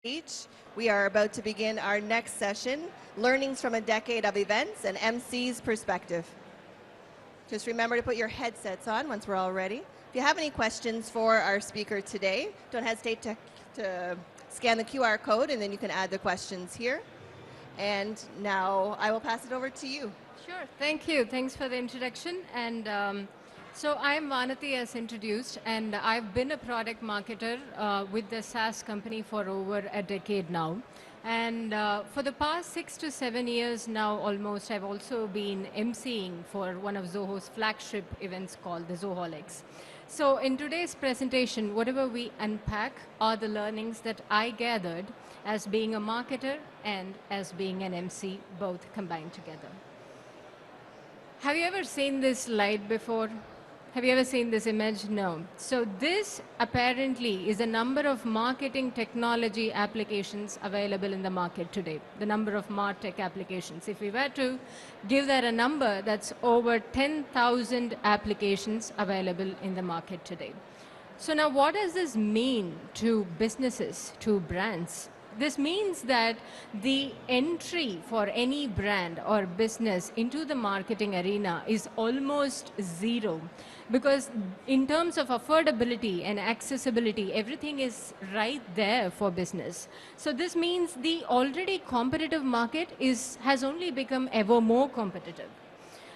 Backstage. We are about to begin our next session, Learnings from a Decade of Events and MC's Perspective. Just remember to put your headsets on once we're all ready. If you have any questions for our speaker today, don't hesitate to scan the QR code and then you can add the questions here. And now I will pass it over to you. Sure, thank you. Thanks for the introduction. And so I'm Vanathy, as introduced, and I've been a product marketer with the SaaS company for over a decade now. And for the past 6 to 7 years now almost, I've also been emceeing for one of Zoho's flagship events called the Zoholics. So in today's presentation, whatever we unpack are the learnings that I gathered as being a marketer and as being an MC, both combined together. Have you ever seen this slide before? Have you ever seen this image? No. So this apparently is the number of marketing technology applications available in the market today, the number of MarTech applications. If we were to give that a number, that's over 10,000 applications available in the market today. So now what does this mean to businesses, to brands? This means that the entry for any brand or business into the marketing arena is almost zero, because in terms of affordability and accessibility, everything is right there for business. So this means the already competitive market has only become ever more competitive.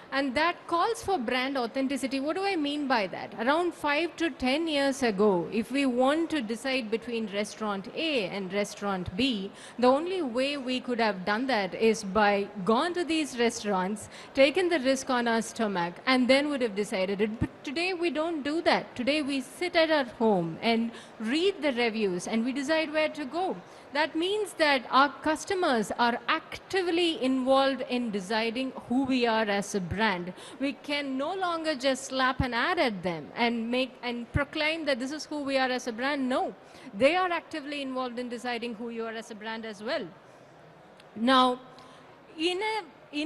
And that calls for brand authenticity. What do I mean by that? Around 5 to 10 years ago, if we want to decide between restaurant A and restaurant B, the only way we could have done that is by gone to these restaurants, taken the risk on our stomach, and then would have decided it. But today we don't do that. Today we sit at our home and read the reviews and we decide where to go. That means that our customers are actively involved in deciding who we are as a brand. We can no longer just slap an ad at them and proclaim that this is who we are as a brand. No, they are actively involved in deciding who you are as a brand as well. Now, in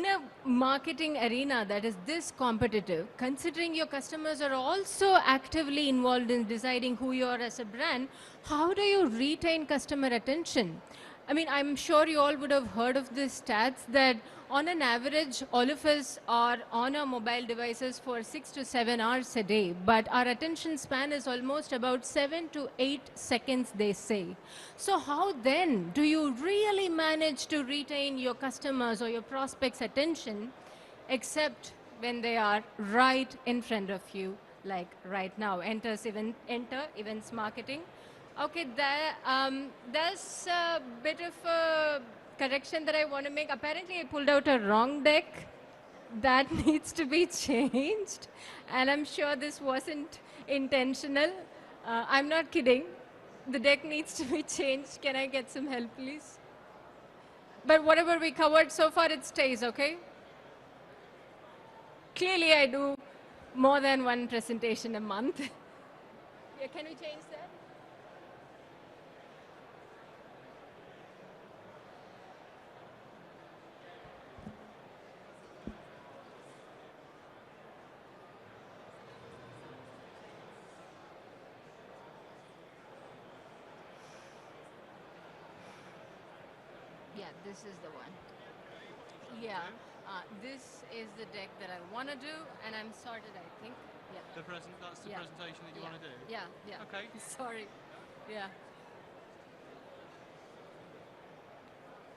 a marketing arena that is this competitive, considering your customers are also actively involved in deciding who you are as a brand, how do you retain customer attention? I mean, I'm sure you all would have heard of these stats that on an average, all of us are on our mobile devices for 6 to 7 hours a day, but our attention span is almost about 7 to 8 seconds, they say. So how then do you really manage to retain your customers or your prospects' attention, except when they are right in front of you, like right now? Enter events marketing. Okay, there's a bit of a correction that I want to make. Apparently, I pulled out a wrong deck. That needs to be changed. And I'm sure this wasn't intentional. I'm not kidding. The deck needs to be changed. Can I get some help, please? But whatever we covered so far, it stays, okay? Clearly, I do more than one presentation a month. Yeah, can we change that? Yeah, this is the one. Yeah, this is the deck that I want to do, and I'm sorted, I think. Yeah. That's the presentation that you want to do? Yeah, yeah. Okay. Sorry. Yeah.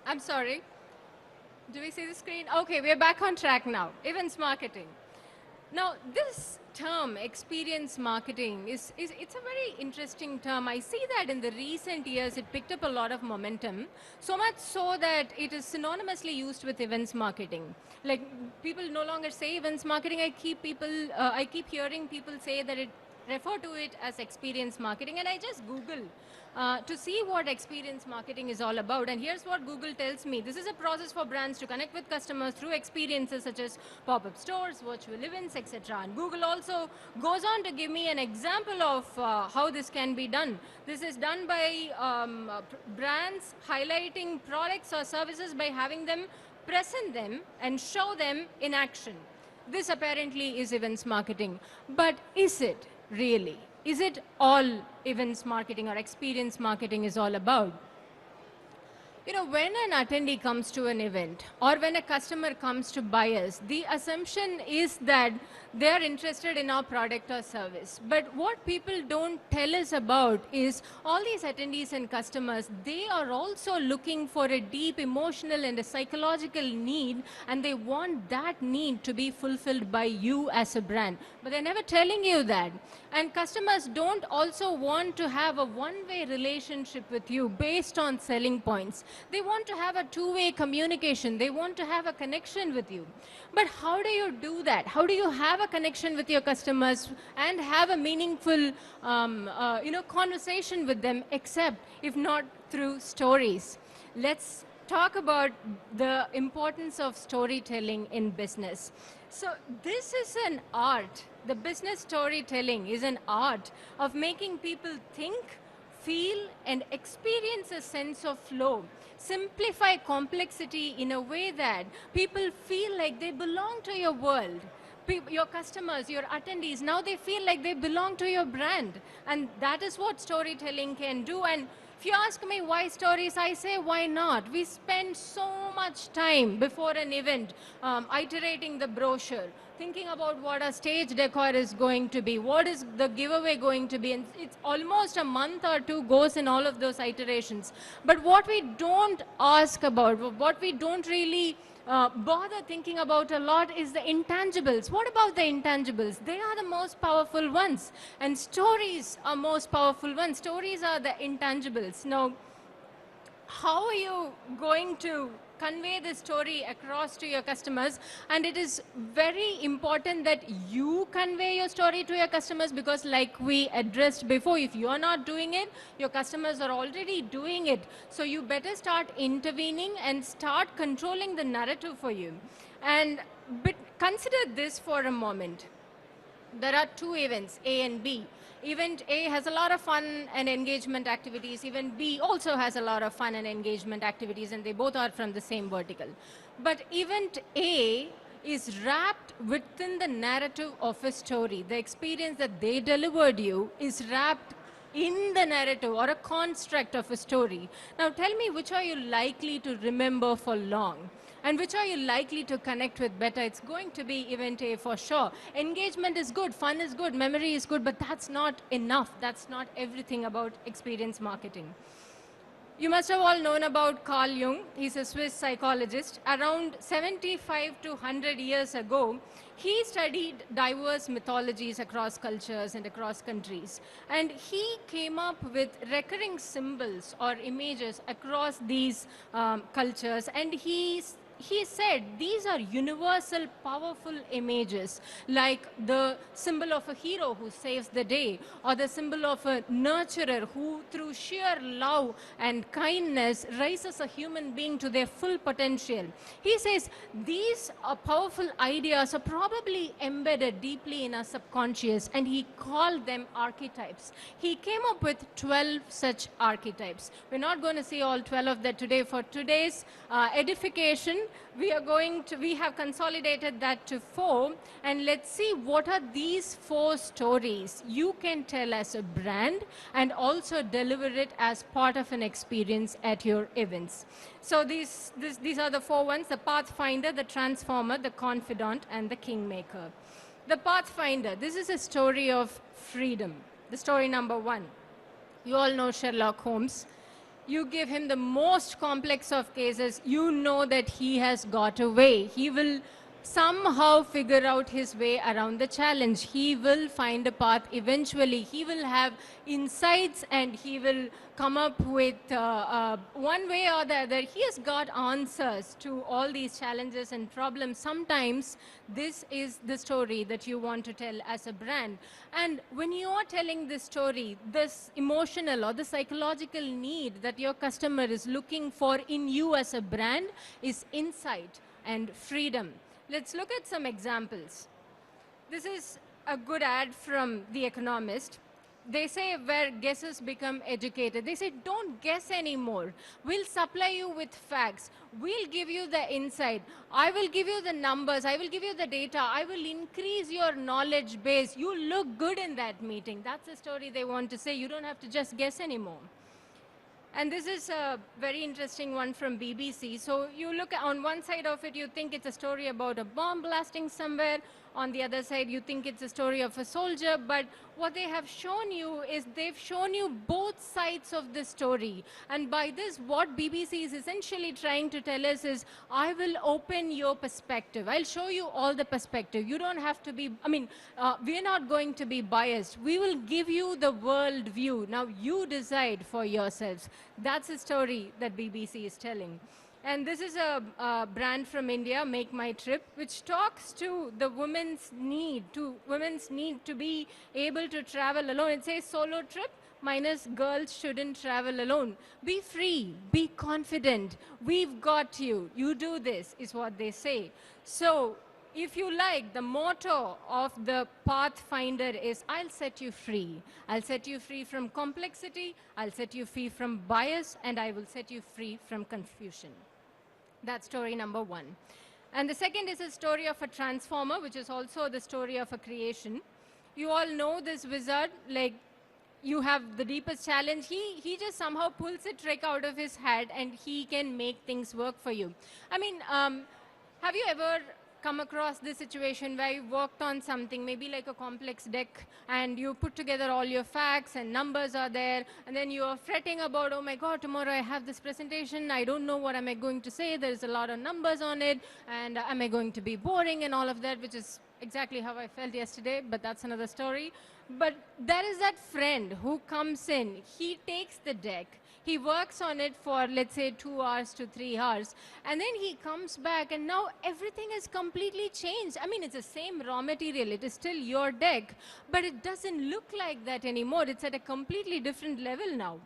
I'm sorry. Do we see the screen? Okay, we're back on track now. Events marketing. Now, this term, experience marketing, it's a very interesting term. I see that in the recent years, it picked up a lot of momentum, so much so that it is synonymously used with events marketing. Like, people no longer say events marketing. I keep hearing people say that refer to it as experience marketing, and I just Google to see what experience marketing is all about. And here's what Google tells me. This is a process for brands to connect with customers through experiences such as pop-up stores, virtual events, etc. And Google also goes on to give me an example of how this can be done. This is done by brands highlighting products or services by having them present them and show them in action. This apparently is events marketing. But is it really? Is it all events marketing or experience marketing is all about? When an attendee comes to an event or when a customer comes to buy us, the assumption is that they are interested in our product or service. But what people don't tell us about is all these attendees and customers, they are also looking for a deep emotional and a psychological need, and they want that need to be fulfilled by you as a brand. But they're never telling you that. And customers don't also want to have a one-way relationship with you based on selling points. They want to have a two-way communication. They want to have a connection with you. But how do you do that? How do you have a connection with your customers and have a meaningful conversation with them, except if not through stories? Let's talk about the importance of storytelling in business. So this is an art. The business storytelling is an art of making people think, feel, and experience a sense of flow. Simplify complexity in a way that people feel like they belong to your world. Your customers, your attendees, now they feel like they belong to your brand. And that is what storytelling can do. And if you ask me why stories, I say why not? We spend so much time before an event iterating the brochure, thinking about what our stage decor is going to be, what is the giveaway going to be, and it's almost a month or two goes in all of those iterations. But what we don't ask about, what we don't really bother thinking about a lot is the intangibles. What about the intangibles? They are the most powerful ones, and stories are most powerful ones. Stories are the intangibles. Now, how are you going to convey this story across to your customers? And it is very important that you convey your story to your customers, because like we addressed before, if you're not doing it, your customers are already doing it. So you better start intervening and start controlling the narrative for you. But consider this for a moment. There are two events, A and B. Event A has a lot of fun and engagement activities. Event B also has a lot of fun and engagement activities, and they both are from the same vertical. But event A is wrapped within the narrative of a story. The experience that they delivered you is wrapped in the narrative or a construct of a story. Now tell me, which are you likely to remember for long? And which are you likely to connect with better? It's going to be event A for sure. Engagement is good, fun is good, memory is good, but that's not enough. That's not everything about experience marketing. You must have all known about Carl Jung. He's a Swiss psychologist. Around 75 to 100 years ago, he studied diverse mythologies across cultures and across countries. And he came up with recurring symbols or images across these cultures. And he said these are universal, powerful images, like the symbol of a hero who saves the day, or the symbol of a nurturer who, through sheer love and kindness, raises a human being to their full potential. He says these are powerful ideas are probably embedded deeply in our subconscious, and he called them archetypes. He came up with 12 such archetypes. We're not going to see all 12 of them today. For today's edification, we have consolidated that to 4, and let's see what are these 4 stories you can tell as a brand and also deliver it as part of an experience at your events. So these are the 4 ones: the Pathfinder, the Transformer, the Confidant, and the Kingmaker. The Pathfinder, this is a story of freedom. The story number 1. You all know Sherlock Holmes. You give him the most complex of cases, you know that he has got away. He will somehow figure out his way around the challenge. He will find a path eventually. He will have insights, and he will come up with one way or the other. He has got answers to all these challenges and problems. Sometimes this is the story that you want to tell as a brand. And when you are telling this story, this emotional or the psychological need that your customer is looking for in you as a brand is insight and freedom. Let's look at some examples. This is a good ad from The Economist. They say where guesses become educated. They say, don't guess anymore. We'll supply you with facts. We'll give you the insight. I will give you the numbers. I will give you the data. I will increase your knowledge base. You look good in that meeting. That's the story they want to say. You don't have to just guess anymore. And this is a very interesting one from BBC. So you look on one side of it, you think it's a story about a bomb blasting somewhere. On the other side, you think it's a story of a soldier. But what they have shown you is they've shown you both sides of the story. And by this, what BBC is essentially trying to tell us is, I will open your perspective. I'll show you all the perspective. You don't have to be, we're not going to be biased. We will give you the world view. Now you decide for yourselves. That's a story that BBC is telling. And this is a brand from India, Make My Trip, which talks to the women's need to be able to travel alone. It says solo trip minus girls shouldn't travel alone. Be free, be confident. We've got you. You do this, is what they say. So if you like, the motto of the Pathfinder is, I'll set you free. I'll set you free from complexity, I'll set you free from bias, and I will set you free from confusion. That's story number one. And the second is a story of a transformer, which is also the story of a creation. You all know this wizard, like, you have the deepest challenge. He just somehow pulls a trick out of his hat and he can make things work for you. Have you ever come across this situation where you worked on something, maybe like a complex deck, and you put together all your facts and numbers are there, and then you are fretting about, oh my God, tomorrow I have this presentation, I don't know what am I going to say, there's a lot of numbers on it, and am I going to be boring and all of that, which is exactly how I felt yesterday, but that's another story. But there is that friend who comes in, he takes the deck, he works on it for, let's say, 2 hours to 3 hours, and then he comes back and now everything has completely changed. I mean, it's the same raw material, it is still your deck, but it doesn't look like that anymore. It's at a completely different level now.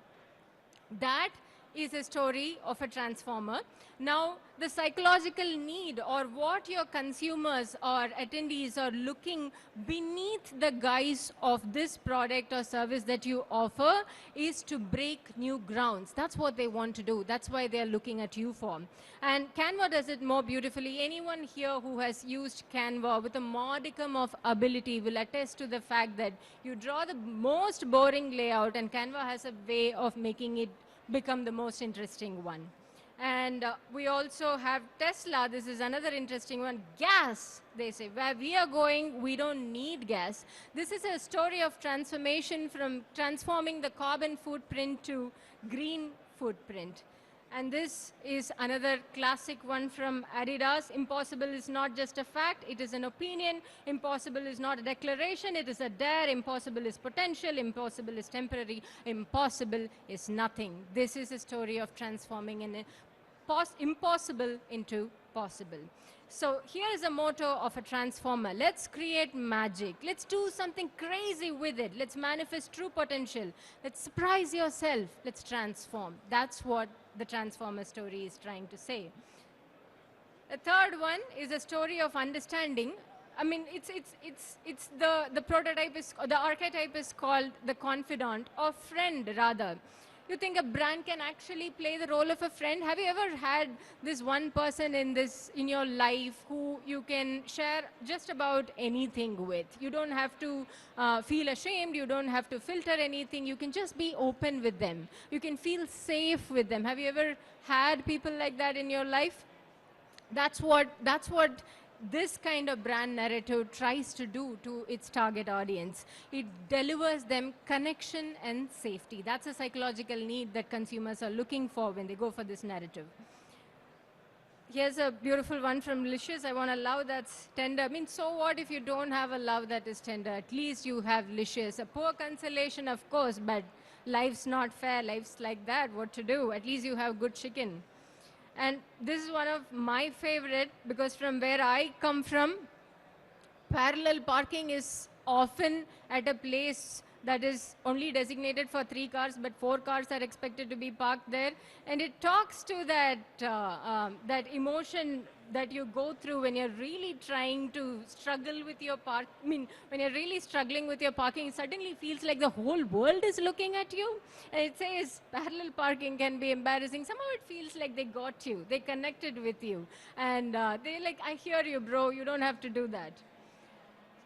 That is a story of a transformer. Now, the psychological need, or what your consumers or attendees are looking beneath the guise of this product or service that you offer, is to break new grounds. That's what they want to do. That's why they're looking at you for. And Canva does it more beautifully. Anyone here who has used Canva with a modicum of ability will attest to the fact that you draw the most boring layout and Canva has a way of making it become the most interesting one. And we also have Tesla. This is another interesting one. Gas, they say. Where we are going, we don't need gas. This is a story of transformation from transforming the carbon footprint to green footprint. And this is another classic one from Adidas. Impossible is not just a fact, it is an opinion. Impossible is not a declaration, it is a dare. Impossible is potential, impossible is temporary, impossible is nothing. This is a story of transforming impossible into possible. So here is a motto of a transformer. Let's create magic. Let's do something crazy with it. Let's manifest true potential. Let's surprise yourself. Let's transform. That's what the transformer story is trying to say. The third one is a story of understanding. I mean, it's the prototype is, the archetype is called the confidant, or friend rather. You think a brand can actually play the role of a friend? Have you ever had this one person in your life who you can share just about anything with? You don't have to feel ashamed. You don't have to filter anything. You can just be open with them. You can feel safe with them. Have you ever had people like that in your life? That's what this kind of brand narrative tries to do to its target audience. It delivers them connection and safety. That's a psychological need that consumers are looking for when they go for this narrative. Here's a beautiful one from Licious. I want a love that's tender. I mean, so what if you don't have a love that is tender? At least you have Licious. A poor consolation, of course, but life's not fair. Life's like that. What to do? At least you have good chicken. And this is one of my favorite, because from where I come from, parallel parking is often at a place that is only designated for 3 cars, but 4 cars are expected to be parked there. And it talks to that, that emotion that you go through when you're really trying to struggle with your when you're really struggling with your parking, it suddenly feels like the whole world is looking at you. And it says parallel parking can be embarrassing. Somehow it feels like they got you, they connected with you. And they're like, I hear you, bro, you don't have to do that.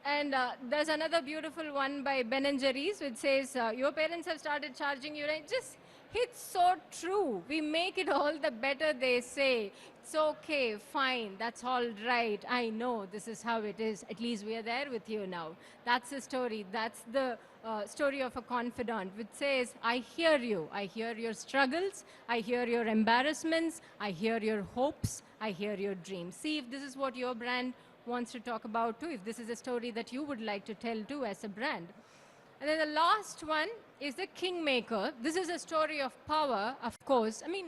And there's another beautiful one by Ben and Jerry's, which says, your parents have started charging you rent. Just hits so true. We make it all the better, they say. It's okay, fine, that's all right. I know this is how it is. At least we are there with you now. That's the story. That's the story of a confidant, which says, I hear you. I hear your struggles. I hear your embarrassments. I hear your hopes. I hear your dreams. See if this is what your brand wants to talk about too, if this is a story that you would like to tell too as a brand. And then the last one is the Kingmaker. This is a story of power, of course. I mean,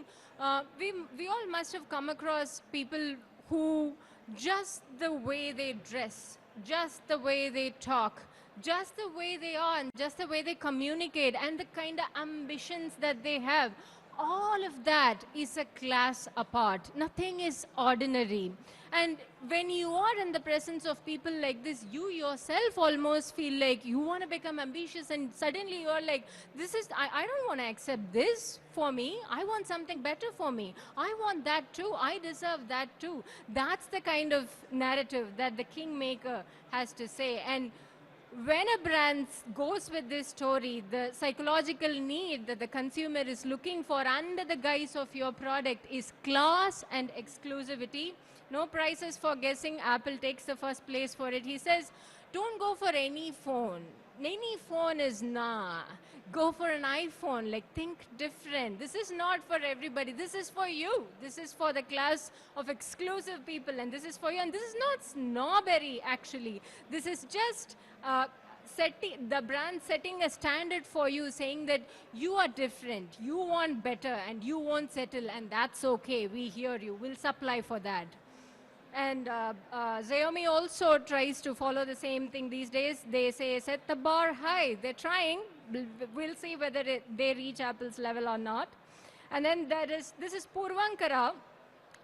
we all must have come across people who just the way they dress, just the way they talk, just the way they are, and just the way they communicate, and the kind of ambitions that they have, all of that is a class apart. Nothing is ordinary. And when you are in the presence of people like this, you yourself almost feel like you want to become ambitious, and suddenly you're like, I don't want to accept this for me. I want something better for me. I want that too. I deserve that too. That's the kind of narrative that the Kingmaker has to say. And when a brand goes with this story, the psychological need that the consumer is looking for under the guise of your product is class and exclusivity. No prices for guessing. Apple takes the first place for it. He says, don't go for any phone. Any phone is nah. Go for an iPhone. Like, think different. This is not for everybody. This is for you. This is for the class of exclusive people, and this is for you. And this is not snobbery, actually. This is just the brand setting a standard for you, saying that you are different, you want better, and you won't settle, and that's okay. We hear you. We'll supply for that. And Xiaomi also tries to follow the same thing these days. They say, set the bar high. They're trying. We'll see whether they reach Apple's level or not. And then this is Purvankara,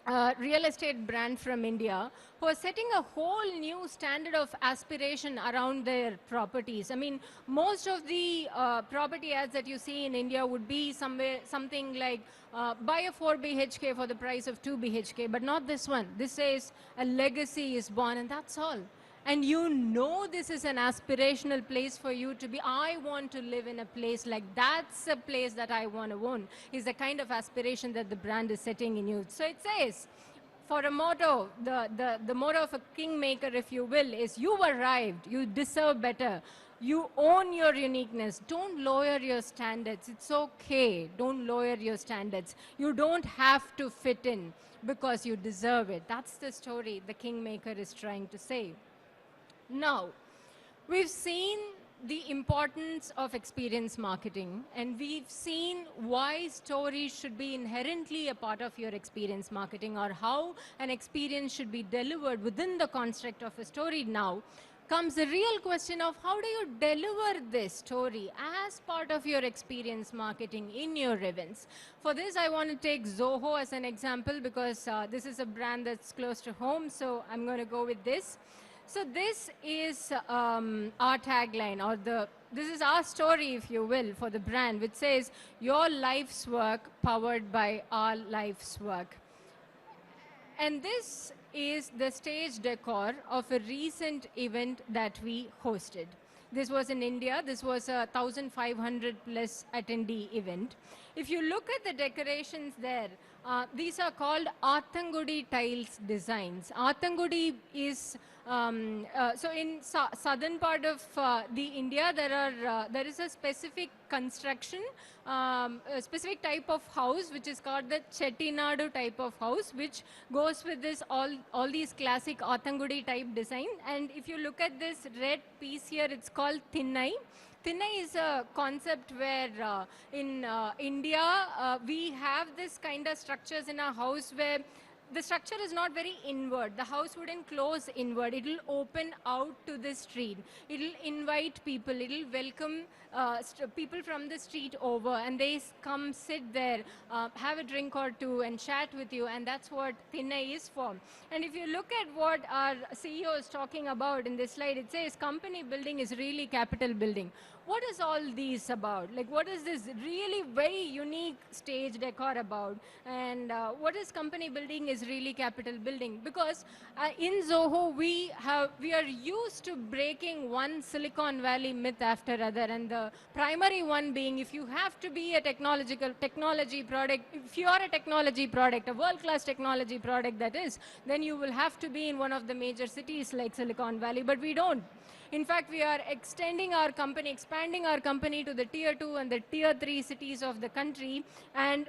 a real estate brand from India, who are setting a whole new standard of aspiration around their properties. I mean, most of the property ads that you see in India would be something like buy a 4 BHK for the price of 2 BHK, but not this one. This says a legacy is born, and that's all. And you know this is an aspirational place for you to be. I want to live in a place like that's a place that I want to own, is the kind of aspiration that the brand is setting in you. So it says, for a motto, the motto of a kingmaker, if you will, is you arrived, you deserve better. You own your uniqueness. Don't lower your standards. It's okay. Don't lower your standards. You don't have to fit in because you deserve it. That's the story the kingmaker is trying to say. Now, we've seen the importance of experience marketing, and we've seen why stories should be inherently a part of your experience marketing, or how an experience should be delivered within the construct of a story. Now comes the real question of how do you deliver this story as part of your experience marketing in your events. For this, I want to take Zoho as an example because this is a brand that's close to home, so I'm going to go with this. So this is our tagline, or this is our story, if you will, for the brand, which says, your life's work powered by our life's work. And this is the stage decor of a recent event that we hosted. This was in India. This was a 1,500 plus attendee event. If you look at the decorations there, these are called Athangudi tiles designs. Athangudi is, so in southern part of the India, there is a specific construction, a specific type of house, which is called the Chettinadu type of house, which goes with this all these classic Athangudi type design. And if you look at this red piece here, it's called Thinnai. Thinnai is a concept where in India, we have this kind of structures in our house where the structure is not very inward. The house wouldn't close inward. It will open out to the street. It will invite people. It will welcome people from the street over, and they come sit there, have a drink or two, and chat with you. And that's what Thinnai is for. And if you look at what our CEO is talking about in this slide, it says company building is really capital building. what is all these about? Like, what is this really very unique stage decor about? And what is company building is really capital building. Because in Zoho, we are used to breaking one Silicon Valley myth after other. And the primary one being, if you have to be a technology product, if you are a technology product, a world-class technology product that is, then you will have to be in one of the major cities like Silicon Valley. But we don't. In fact, we are expanding our company to the tier 2 and the tier 3 cities of the country. And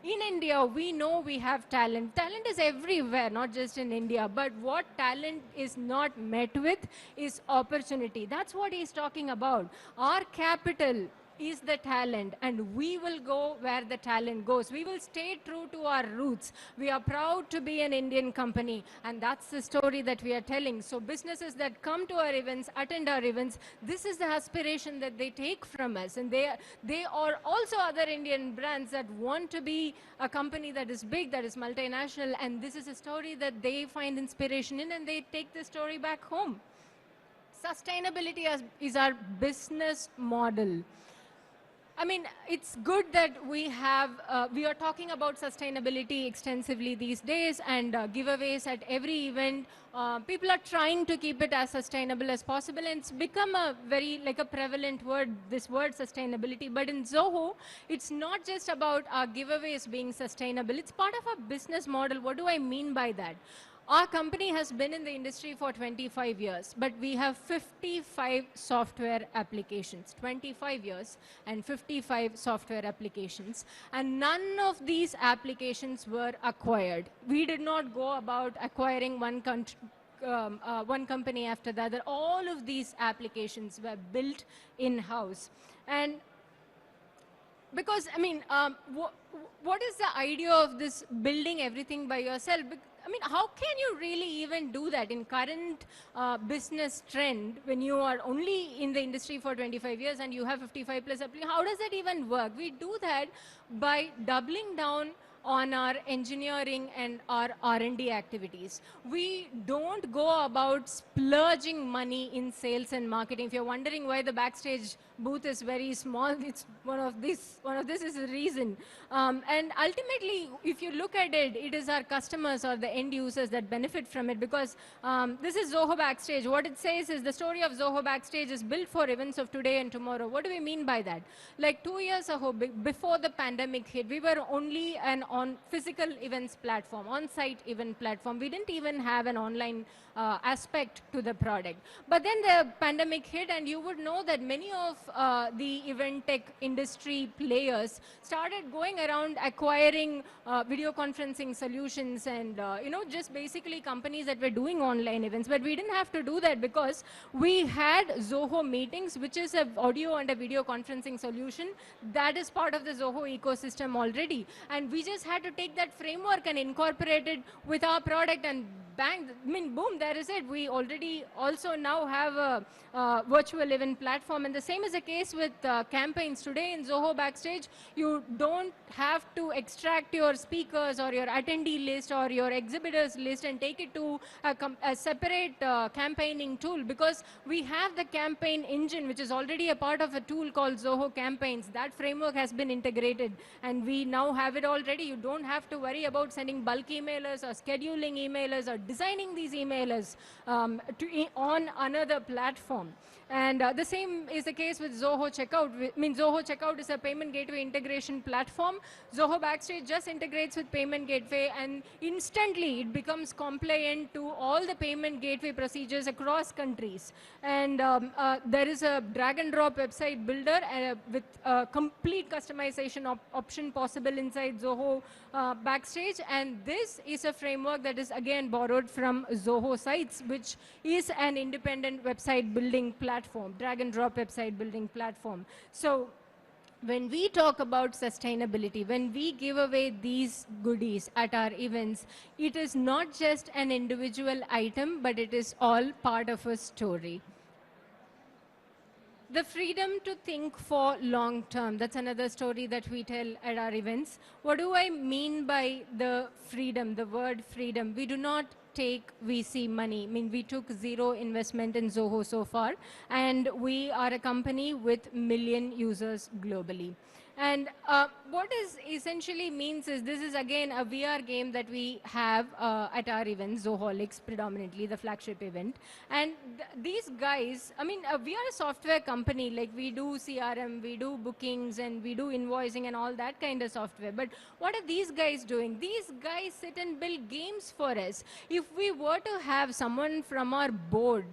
in India, we know we have talent. Talent is everywhere, not just in India. But what talent is not met with is opportunity. That's what he's talking about. Our capital is the talent, and we will go where the talent goes. We will stay true to our roots. We are proud to be an Indian company, and that's the story that we are telling. So businesses that come to our events, attend our events, this is the aspiration that they take from us. And they are also other Indian brands that want to be a company that is big, that is multinational, and this is a story that they find inspiration in, and they take the story back home. Sustainability is our business model. I mean, it's good that we are talking about sustainability extensively these days, and giveaways at every event. People are trying to keep it as sustainable as possible, and it's become a very, like, a prevalent word, this word sustainability. But in Zoho, it's not just about our giveaways being sustainable. It's part of our business model. What do I mean by that? Our company has been in the industry for 25 years, but we have 55 software applications, 25 years and 55 software applications. And none of these applications were acquired. We did not go about acquiring one company after the other. All of these applications were built in-house. And because, I mean, what is the idea of this building everything by yourself? I mean, how can you really even do that in current business trend when you are only in the industry for 25 years and you have 55 plus applications? How does that even work? We do that by doubling down on our engineering and our R&D activities. We don't go about splurging money in sales and marketing. If you're wondering why the Backstage booth is very small, it's one of this is the reason. And ultimately, if you look at it, it is our customers or the end users that benefit from it, because this is Zoho Backstage. What it says is the story of Zoho Backstage is built for events of today and tomorrow. What do we mean by that? Like 2 years ago, before the pandemic hit, we were only an physical events platform, on-site event platform. We didn't even have an online aspect to the product. But then the pandemic hit, and you would know that many of the event tech industry players started going around acquiring video conferencing solutions and just basically companies that were doing online events. But we didn't have to do that because we had Zoho Meetings, which is an audio and a video conferencing solution that is part of the Zoho ecosystem already. And we just had to take that framework and incorporate it with our product, and bang, I mean, boom, there is it. We already also now have a virtual event platform. And the same is the case with campaigns. Today in Zoho Backstage, you don't have to extract your speakers or your attendee list or your exhibitors list and take it to a separate campaigning tool, because we have the campaign engine, which is already a part of a tool called Zoho Campaigns. That framework has been integrated, and we now have it already. You don't have to worry about sending bulk emailers or scheduling emailers or designing these emailers on another platform. And the same is the case with Zoho Checkout. I mean, Zoho Checkout is a payment gateway integration platform. Zoho Backstage just integrates with payment gateway, and instantly it becomes compliant to all the payment gateway procedures across countries. And there is a drag and drop website builder with complete customization option possible inside Zoho Backstage. And this is a framework that is again borrowed from Zoho Sites, which is an independent website building platform, drag and drop website building platform. So when we talk about sustainability, when we give away these goodies at our events, it is not just an individual item, but it is all part of a story. The freedom to think for long term, that's another story that we tell at our events. What do I mean by the freedom, the word freedom? We do not take VC money. I mean, we took zero investment in Zoho so far, and we are a company with million users globally. And what is essentially means is this is again a VR game that we have at our event, Zoholics predominantly, the flagship event. And these guys, I mean, we are a software company, like we do CRM, we do bookings, and we do invoicing and all that kind of software. But what are these guys doing? These guys sit and build games for us. If we were to have someone from our board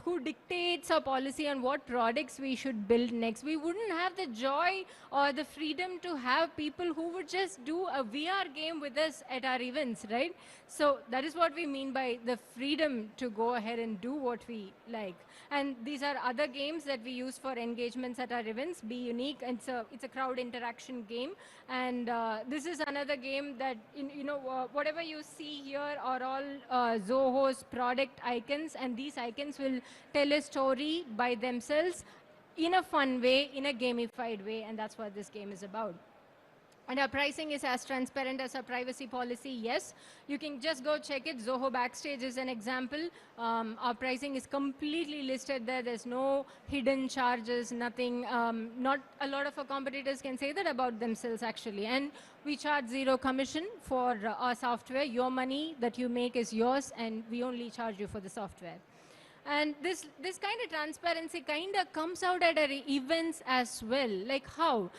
who dictates our policy on what products we should build next, we wouldn't have the joy or the freedom to have people who would just do a VR game with us at our events, right? So that is what we mean by the freedom to go ahead and do what we like. And these are other games that we use for engagements at our events. Be Unique, and it's a crowd interaction game. And this is another game that, whatever you see here are all Zoho's product icons, and these icons will tell a story by themselves in a fun way, in a gamified way, and that's what this game is about. And our pricing is as transparent as our privacy policy, yes. You can just go check it. Zoho Backstage is an example. Our pricing is completely listed there. There's no hidden charges, nothing. Not a lot of our competitors can say that about themselves, actually. And we charge zero commission for our software. Your money that you make is yours, and we only charge you for the software. And this kind of transparency kind of comes out at our events as well. Like how?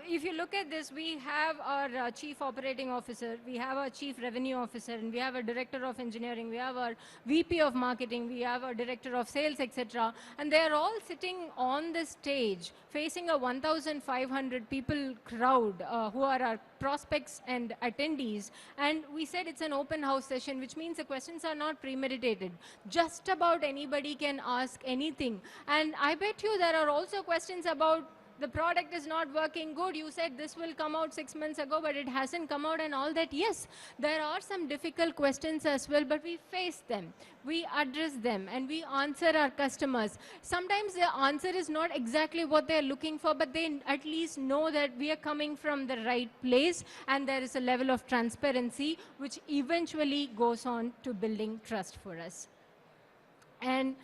If you look at this, we have our chief operating officer, we have our chief revenue officer, and we have a director of engineering, we have our VP of marketing, we have our director of sales, etc. And they're all sitting on the stage facing a 1,500 people crowd who are our prospects and attendees. And we said it's an open house session, which means the questions are not premeditated. Just about anybody can ask anything. And I bet you there are also questions about the product is not working good. You said this will come out 6 months ago, but it hasn't come out and all that. Yes, there are some difficult questions as well, but we face them. We address them and we answer our customers. Sometimes the answer is not exactly what they're looking for, but they at least know that we are coming from the right place and there is a level of transparency which eventually goes on to building trust for us. And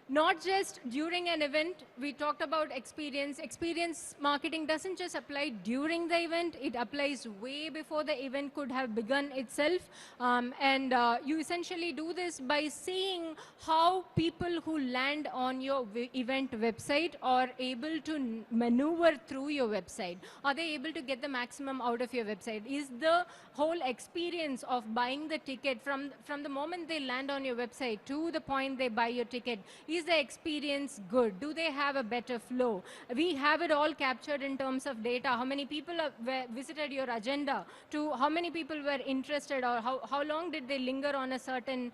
not just during an event, we talked about experience. Experience marketing doesn't just apply during the event, it applies way before the event could have begun itself. You essentially do this by seeing how people who land on your event website are able to maneuver through your website. Are they able to get the maximum out of your website? Is the whole experience of buying the ticket from the moment they land on your website to the point they buy your ticket, is the experience good? Do they have a better flow? We have it all captured in terms of data. How many people visited your agenda, to how many people were interested, or how long did they linger on a certain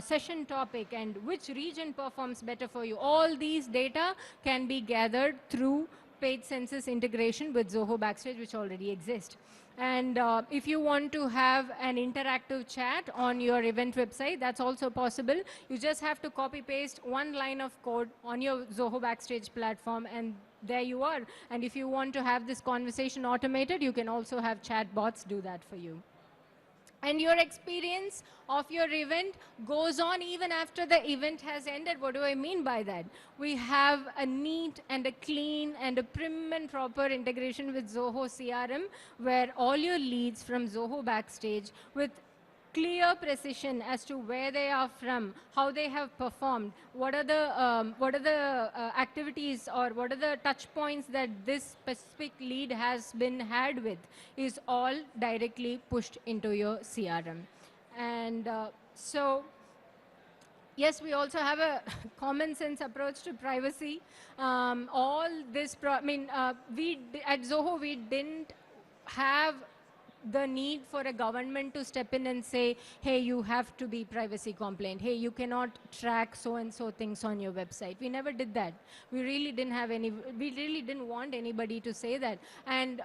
session topic, and which region performs better for you. All these data can be gathered through paid census integration with Zoho Backstage, which already exists. And if you want to have an interactive chat on your event website, that's also possible. You just have to copy paste one line of code on your Zoho Backstage platform, and there you are. And if you want to have this conversation automated, you can also have chat bots do that for you. And your experience of your event goes on even after the event has ended. What do I mean by that? We have a neat and a clean and a prim and proper integration with Zoho CRM, where all your leads from Zoho Backstage with clear precision as to where they are from, how they have performed, what are the activities or what are the touch points that this specific lead has been had with, is all directly pushed into your CRM. And yes, we also have a common sense approach to privacy. All this, at Zoho, we didn't have the need for a government to step in and say, hey, you have to be privacy compliant. Hey, you cannot track so-and-so things on your website. We never did that. We really didn't want anybody to say that. And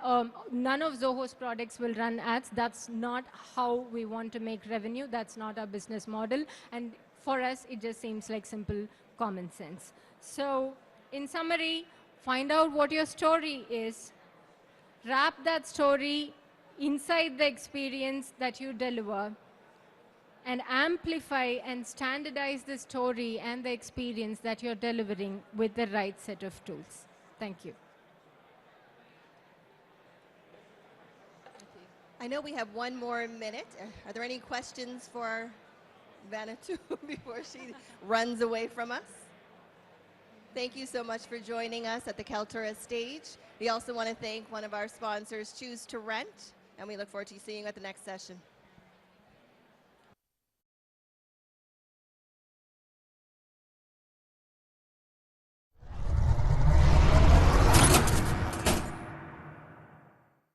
none of Zoho's products will run ads. That's not how we want to make revenue. That's not our business model. And for us, it just seems like simple common sense. So in summary, find out what your story is, wrap that story inside the experience that you deliver, and amplify and standardize the story and the experience that you're delivering with the right set of tools. Thank you. I know we have one more minute. Are there any questions for Vanathy before she runs away from us? Thank you so much for joining us at the Kaltura stage. We also want to thank one of our sponsors, Choose to Rent, and we look forward to seeing you at the next session.